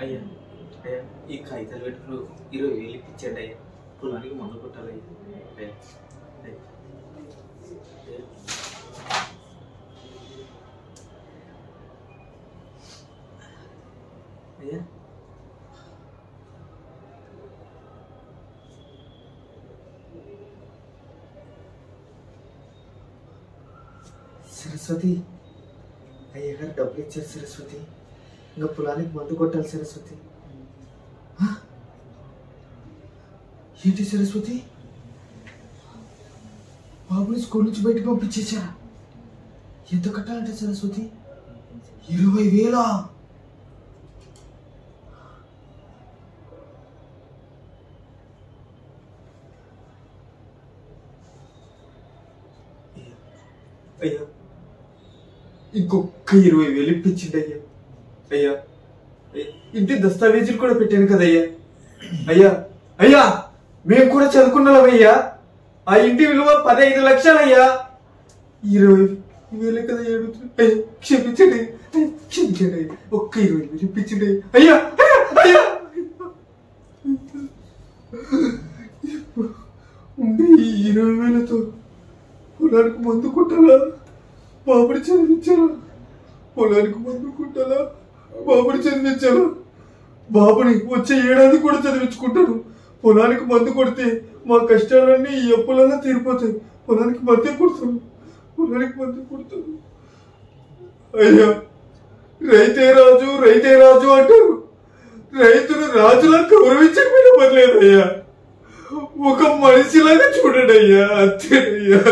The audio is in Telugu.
అయ్యా అయ్యా ఈ కాగితాలు పెట్టుకుని 20,000 ఇప్పించండి అయ్యా, పొలానికి మందు కొట్టాలి అయ్యా. అయ్యా సరస్వతి, అయ్యగారు డబ్బులు ఇచ్చారు సరస్వతి, ఇంకా పొలానికి మందు కొట్టాలి సరస్వతి. ఏంటి సరస్వతి, బాబుని స్కూల్ నుంచి బయటకు పంపించేసా? ఎంత కట్టాలంటే సరస్వతి? 20,000? అయ్యా ఇంకొక 20,000 ఇప్పించింది అయ్యా. అయ్యా ఇంటి దస్తావేజీలు కూడా పెట్టాను కదయ్యా. అయ్యా అయ్యా మేము కూడా చదువుకున్నామయ్యా, ఆ ఇంటి విలువ 15 లక్షలయ్యా. 20,000 కదా అయ్యా, క్షమించండి క్షమించండి, ఒక్క 20,000 ఇప్పించండి అయ్యా. అయ్యా ఉండే 20,000తో పొలానికి మందు కొట్టాలా, బాబుని చదివించాలా? పొలానికి మందు కొట్టాలా, బాబుని చదివించాలా? బాబుని వచ్చే ఏడాది కూడా చదివించుకుంటాను. పొలానికి మందు కొడితే మా కష్టాలన్నీ ఈ అప్పులన్నా తీరిపోతాయి. పొలానికి మందే కొడతాను, పొలానికి మందు కొడతాను. అయ్యా రైతే రాజు రైతే రాజు అంటారు, రైతును రాజులా గౌరవించకపోయినా పర్లేదు అయ్యా, ఒక మనిషిలాగా చూడండి అయ్యా, అంతేనయ్యా.